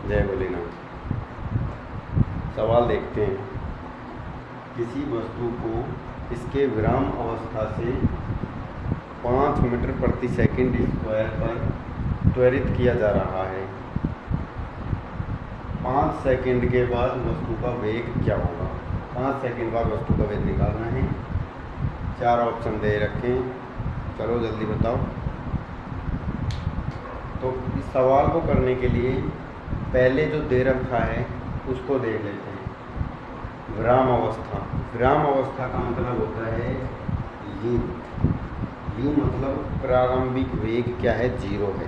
जय भोलेनाथ। सवाल देखते हैं। किसी वस्तु को इसके विराम अवस्था से 5 मीटर प्रति सेकंड स्क्वायर पर त्वरित किया जा रहा है। 5 सेकंड के बाद वस्तु का वेग क्या होगा? 5 सेकंड बाद वस्तु का वेग निकालना है। 4 ऑप्शन दे रखे हैं, चलो जल्दी बताओ। तो इस सवाल को करने के लिए पहले जो दे रखा है उसको देख लेते हैं। विराम अवस्था। विराम अवस्था का मतलब होता है यू। यू मतलब प्रारंभिक वेग क्या है? 0 है।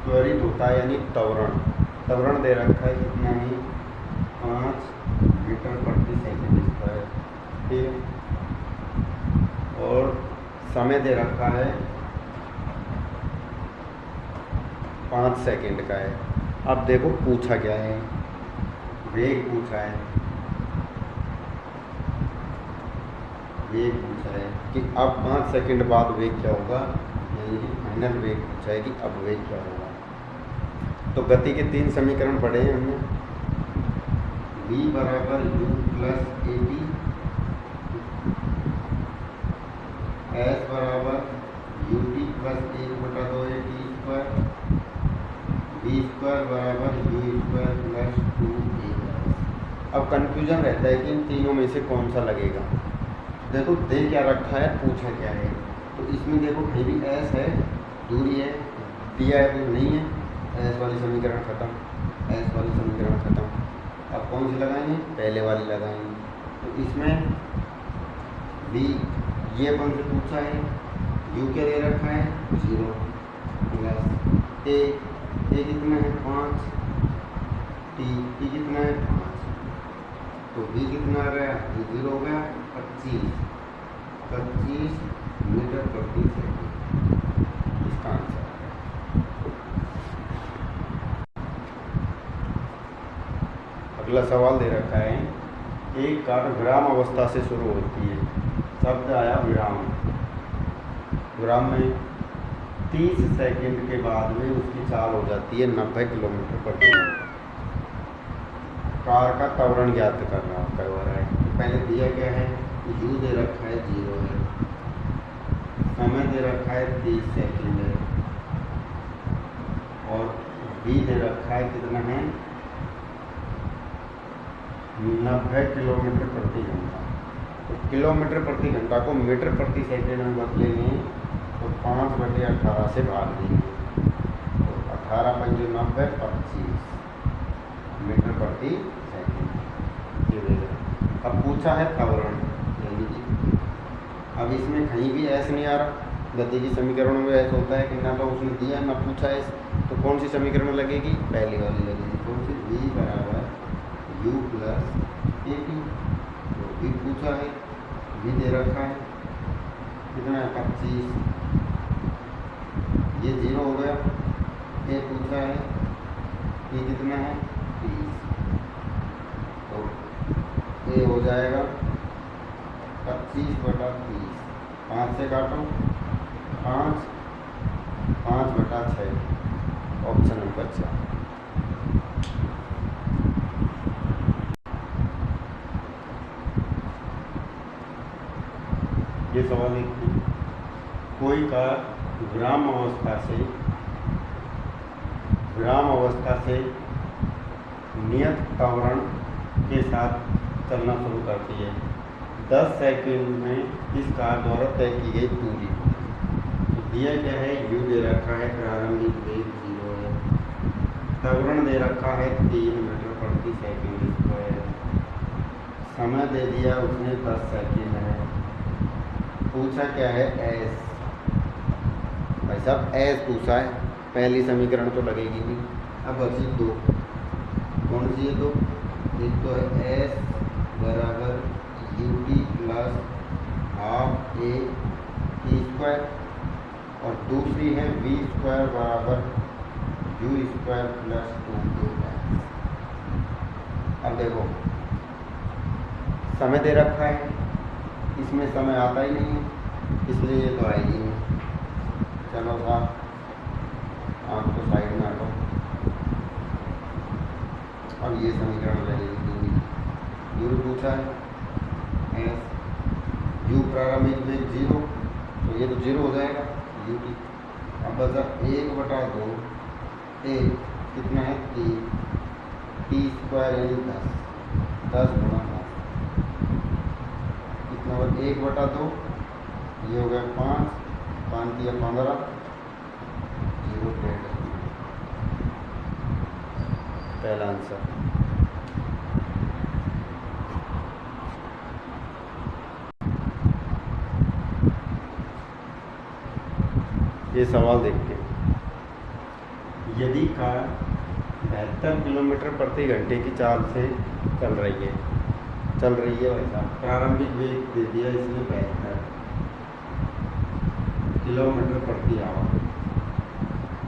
त्वरित होता है यानी त्वरण। त्वरण दे रखा है कितना ही? 5 मीटर प्रति सेकंड स्क्वायर। ठीक, और समय दे रखा है 5 सेकंड का है। अब देखो पूछा क्या है, वेग पूछा है। वेग पूछा है कि अब 5 सेकंड बाद वेग क्या होगा, यानी कि फाइनल वेग पूछा है कि अब वेग क्या होगा। तो गति के 3 समीकरण पढ़े हैं हमने। v बराबर u plus a t, s बराबर u t plus 1/2 a t square, b square बराबर यू स्क्वायर प्लस 2 ए। अब कन्फ्यूजन रहता है कि इन तीनों में से कौन सा लगेगा। देखो दे क्या रखा है, पूछा क्या है। तो इसमें देखो कहीं भी एस है, दूरी है, दिया है कुछ नहीं है। एस वाली समीकरण खत्म, एस वाली समीकरण खत्म। अब कौन सी लगाएंगे? पहले वाली लगाएंगे। तो इसमें बी ये अपन से पूछा है, यू क्या दे रखा है? 0 प्लस ए कितना है? 5, टी कितना है? 5। तो बी कितना आ गया? 0 हो गया। 25 मीटर प्रति सेकंड इसका आंसर है। अगला सवाल दे रखा है, एक कार विराम अवस्था से शुरू होती है। शब्द आया विराम। विराम में 30 सेकंड के बाद में उसकी चाल हो जाती है 90 किलोमीटर प्रति घंटा। कार का त्वरण ज्ञात करना करवा रहा है। तो पहले दिया क्या है? यू दे रखा है 0 है, समय दे रखा है 30 सेकंड है, और बी दे रखा है कितना है? 90 किलोमीटर प्रति घंटा। तो किलोमीटर प्रति घंटा को मीटर प्रति सेकंड में बदलेंगे तो 5/18 से भाग देंगे। तो 18 पंजे 90, 25 मीटर प्रति सेकंड ये देगा। अब पूछा है त्वरण, यानी कि अब इसमें कहीं भी ऐस नहीं आ रहा। गति की समीकरणों में ऐसा होता है कि ना तो उसने दिया ना पूछा है। तो कौन सी समीकरण लगेगी? पहली वाली लगेगी। कौन सी? v बराबर u प्लस ए टी। तो v पूछा है, v दे रखा है कितना है? 25। ये 0 हो गया। a पूछा है, ये कितना है? 30। तो a हो जाएगा 25/30। 5 से काटो, 5, 5/6। Option number 4। ये सवाल एक, कोई कार विराम अवस्था से नियत त्वरण के साथ चलना शुरू करती है। 10 सेकंड में इस कार द्वारा तय की गई दूरी। तो दिया क्या है? यू दे रखा है, प्रारंभिक वेग 0 है, त्वरण दे रखा है 3 मीटर प्रति सेकंड स्क्वायर, समय दे दिया उसने 10 सेकंड है, पूछा क्या है? एस। भाई साहब एस पूछा है, पहली समीकरण तो लगेगी नहीं। अब बची 2। कौन सी है? 2 एक तो है एस बराबर यू टी प्लस हाफ ए टी स्क्वायर, और दूसरी है वी स्क्वायर बराबर यू स्क्वायर प्लस 2a। अब देखो समय दे रखा है, इसमें समय आता ही नहीं है, इसलिए ये तो आएगी नहीं। चलो करो साफ, आपको साइड में हटो। अब ये समीकरण लगेगी दूरी, दूरी पूछा है एस यू प्रारंभिक वेग 0, तो ये तो 0 हो जाएगा यू टी। अब बचा 1/2 ए कितना है 3 टी स्क्वायर यानी 10 गुणा 10 कितना होगा 1/2, ये हो गया 5 दिया 15 0 प्लेट। पहला आंसर। ये सवाल देखते हैं। यदि कार 72 किलोमीटर प्रति घंटे की चाल से चल रही है वैसा प्रारंभिक वेग दे दिया इसने 72 किलोमीटर प्रति आवर,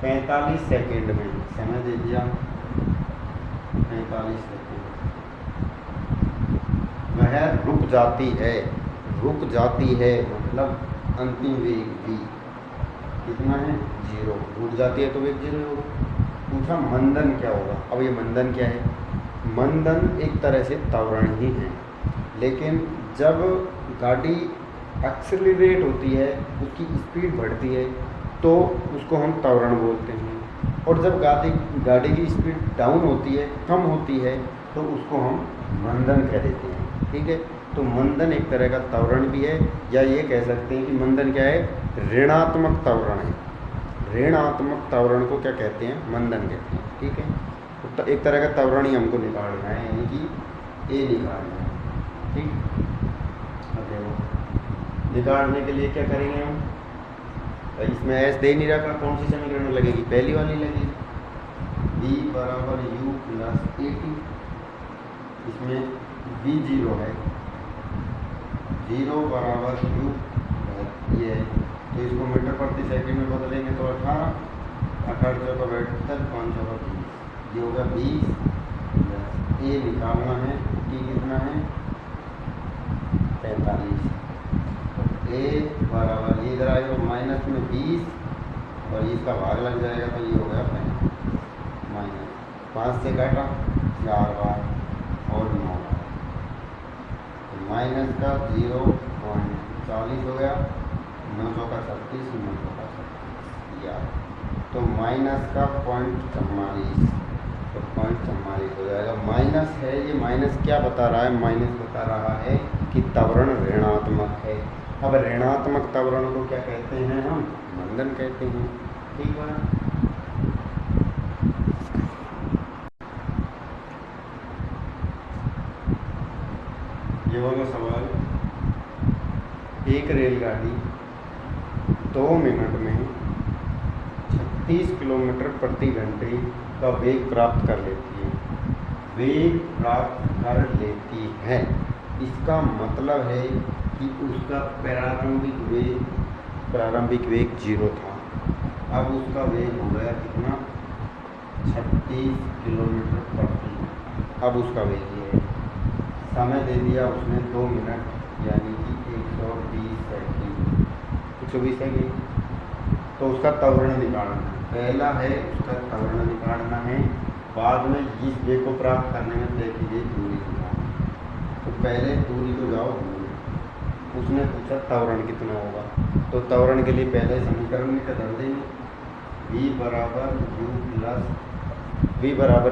45 सेकेंड में समय दे दिया 45 सेकेंड, वह रुक जाती है मतलब अंतिम वेग भी कितना है 0, रुक जाती है तो वेग 0 होगा। पूछा मंदन क्या होगा। अब ये मंदन क्या है, मंदन एक तरह से त्वरण ही है, लेकिन जब गाड़ी एक्सेलरेट होती है, उसकी स्पीड बढ़ती है तो उसको हम त्वरण बोलते हैं, और जब गाड़ी की स्पीड डाउन होती है, कम होती है, तो उसको हम मंदन कह देते हैं। ठीक है, तो मंदन एक तरह का त्वरण भी है, या ये कह सकते हैं कि मंदन क्या है, ऋणात्मक त्वरण है। ऋणात्मक त्वरण को क्या कहते हैं, मंदन कहते हैं। ठीक है, तो एक तरह का त्वरण ही हमको निकालना है, यानी कि ए निकालना है। ठीक, अब देखो निकालने के लिए क्या करेंगे हम, तो इसमें एस दे नहीं रखा, कौन सी समीकरण लगेगी, पहली वाली लगेगी, बी बराबर यू प्लस ए टी। इसमें बी 0 है, 0 बराबर यू ये है, तो इसको मीटर प्रति सेकंड में बदलेंगे तो 18 चौका 72 5 चौका 20, ये होगा 20। ए निकालना है, टी कितना है 45, तो ए बराबर ये इधर आएगा माइनस में 20 और इसका भाग लग जाएगा, तो ये हो गया 35 माइनस 5 से काटा 4 बार और 9 बार, तो माइनस का 0.40 हो गया, 9 चौका 36 9 चौका 36 यार, तो माइनस का 0.44, तो 0.44 हो जाएगा। माइनस है, ये माइनस क्या बता रहा है, माइनस बता रहा है कि त्वरण ऋणात्मक है। अब ऋणात्मक त्वरण को क्या कहते हैं, हम मंदन कहते हैं। ठीक है, ये वाला सवाल, एक रेलगाड़ी 2 मिनट में 36 किलोमीटर प्रति घंटे का वेग प्राप्त कर लेती है। इसका मतलब है कि उसका प्रारंभिक वेग 0 था, अब उसका वेग हो गया कितना 36 किलोमीटर प्रति, अब उसका वेग ये है। समय दे दिया उसने 2 मिनट यानी कि 120 सेकेंड, तो उसका त्वरण निकालना है। पहला है उसका त्वरण निकालना है, बाद में इस वेग को प्राप्त करने में तय की गई दूरी निकालना। तो पहले दूरी को जाओ दूरी, उसने पूछा त्वरण कितना होगा, तो त्वरण के लिए पहले समीकरण में क्या धर देंगे, v बराबर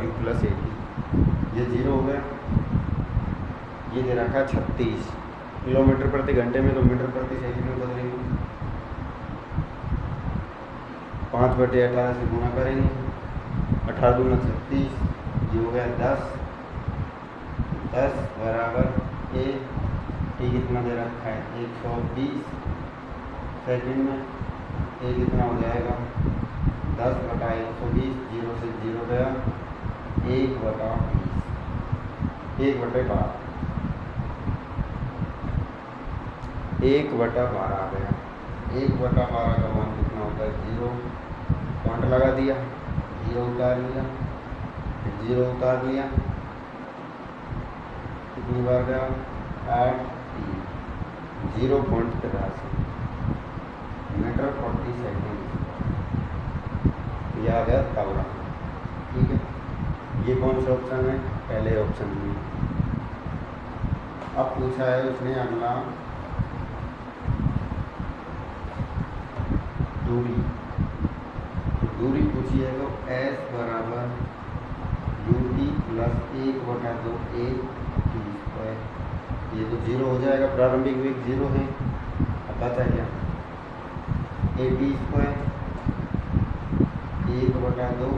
u प्लस ए टी, ये 0 हो गया, ये दे रखा 36 किलोमीटर प्रति घंटे में, तो मीटर प्रति सेकंड में बदलेंगे, 5/18 से गुना करेंगे, 18 दूना 36, ये हो गया 10 बराबर ए टी कितना दे रखा है 120 सेकंड में, ए कितना हो जाएगा 10/120, 0 से 0 गया 1/20, 1/12 आ गया। 1/12 का मान कितना होता है 0, पॉइंट लगा दिया, 0 उतार लिया, फिर 0 उतार लिया, कितनी बार गया 8 0.83 मीटर प्रति सेकंड। आ गया त्वरण। ठीक है, ये कौन सा ऑप्शन है? पहले ऑप्शन में। अब पूछा है उसने अगला दूरी। दूरी पूछी है तो s बराबर ut plus 1/2 a t square. ये तो जीरो हो जाएगा, प्रारंभिक वेग जीरो है। अब बचा क्या? ए टी स्क्वायर 1/2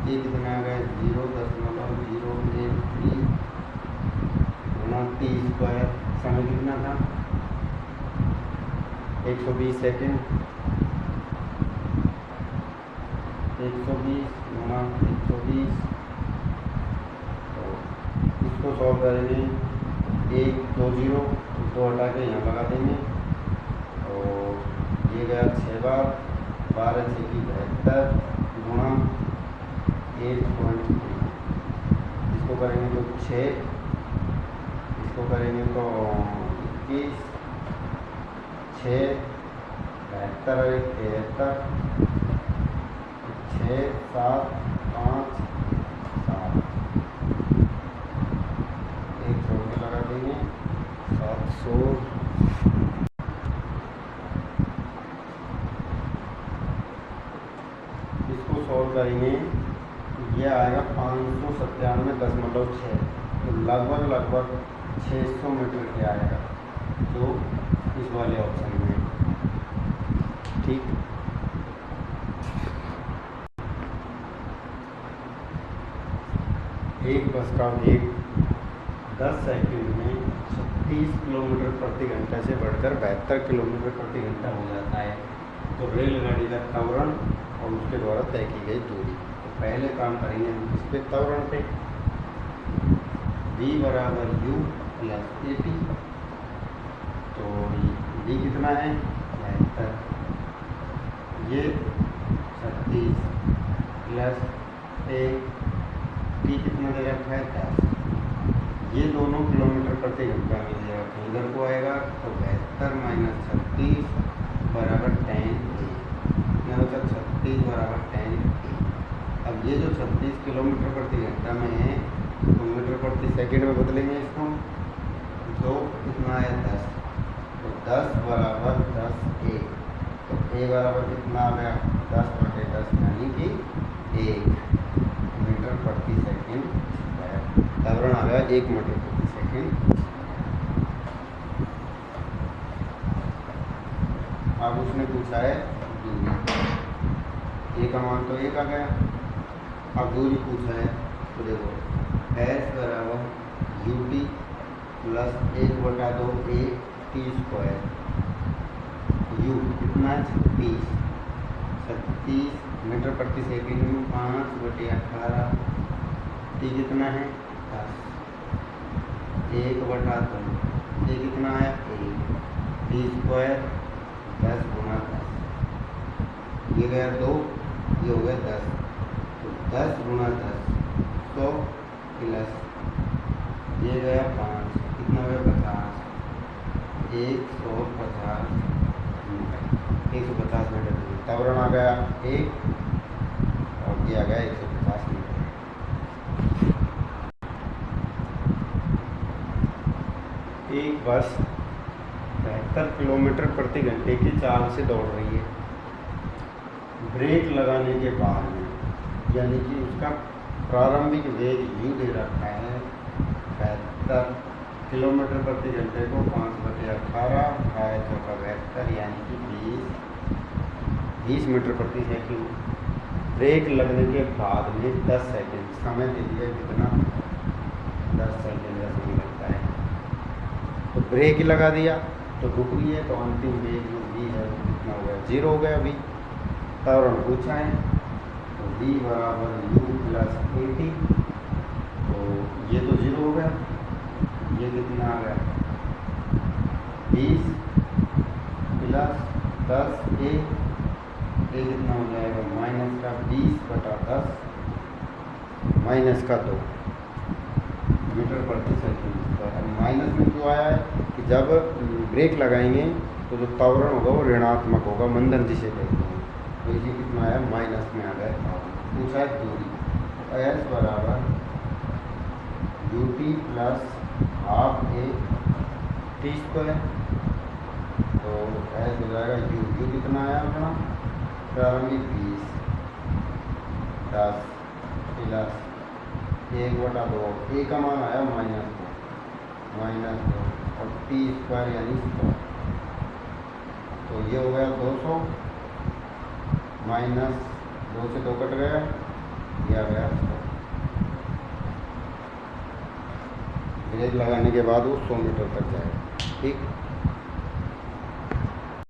ये कितना आ गया? 0.013 गुणा टी स्क्वायर। समय कितना था? 120 सेकेंड। 120 गुणा 120, तो इसको सॉल्व करेंगे। 1 2 0 तो हटा के यहाँ लगा देंगे, और ये गया 6 बार, 12 6 की 72 गुणा 8.3। इसको करेंगे तो 6, इसको करेंगे तो 21, 6 72 73, 6 7 5 7, एक छोड़ के लगा देंगे 700। इसको सॉल्व करेंगे, ये आएगा 597.6, तो लगभग 600 मीटर के आएगा, तो इस वाले ऑप्शन में। ठीक, एक बस का वेग 10 सेकंड में 36 किलोमीटर प्रति घंटा से बढ़कर 72 किलोमीटर प्रति घंटा हो जाता है। तो रेलगाड़ी का त्वरण और उसके द्वारा तय की गई दूरी। तो पहले काम करेंगे हम इस पे, त्वरण पे। v बराबर u प्लस ए टी। तो v कितना है? 72, ये 36 प्लस ए टी कितना दे रखा है? 10। ये दोनों किलोमीटर प्रति घंटा में दे रखा है, इधर को आएगा तो 72 माइनस 36 बराबर 10 ए। क्या होता है? 36 बराबर 10 ए। अब ये जो 36 किलोमीटर प्रति घंटा में है, तो मीटर प्रति सेकंड में बदलेंगे इसको, तो कितना है? 10। तो 10 बराबर 10 ए। तो ए बराबर कितना आ गया? 10/10 यानी कि 1 मीटर प्रति सेकंड। त्वरण आ गया 1 मीटर प्रति सेकंड। अब उसने पूछा है दूरी। ए का मान तो 1 आ गया। अब दूरी पूछा है, तो देखो s बराबर ut plus 1/2 a t square. u कितना है? 36 मीटर प्रति सेकंड में 5/18। टी कितना है? 10। 1/2 ये कितना है? 1 टी स्क्वायर 10 गुणा 10, ये गया 2, ये हो गया 10। तो 10 गुणा 10 100 प्लस ये गया 5, कितना हो गया? 50। 150 मीटर। त्वरण आ गया 1 और ये आ गया 150 मीटर। एक बस 72 किलोमीटर प्रति घंटे की चाल से दौड़ रही है। ब्रेक लगाने के बाद में, यानी कि उसका प्रारंभिक वेग u दे रखा है 72 किलोमीटर प्रति घंटे को 5/18 है, तो 72 यानी कि 20 मीटर प्रति सेकंड। ब्रेक लगने के बाद में 10 सेकंड समय दे दिया, कितना? 10 सेकंड का समय लगता है। तो ब्रेक ही लगा दिया तो रुक रही है, तो अंतिम वेग जो v है वो कितना हो गया? 0 हो गया। अभी त्वरण पूछा है, तो v बराबर u प्लस ए टी। तो ये तो 0 हो गया, ये कितना आ गया? 20 प्लस 10 ए कितना हो जाएगा? माइनस का 20/10 माइनस का 2 मीटर प्रति सेकंड। माइनस में क्यों आया है? कि जब ब्रेक लगाएंगे तो जो त्वरण होगा वो ऋणात्मक होगा, मंदन जिसे कहते हैं। तो ये कितना आया? माइनस में आ गया त्वरण। पूछा है दूरी, एस बराबर यू टी प्लस हाफ ए टी स्क्वायर। तो एस हो जाएगा यू कितना आया अपना प्रारंभिक 20 10 प्लस 1/2, ए का मान आया -2 और टी स्क्वायर यानी 100। तो ये हो गया 200 माइनस 2 से 2 कट गया, यह आ गया 100। ब्रेक लगाने के बाद वो 100 मीटर तक जाएगा। ठीक।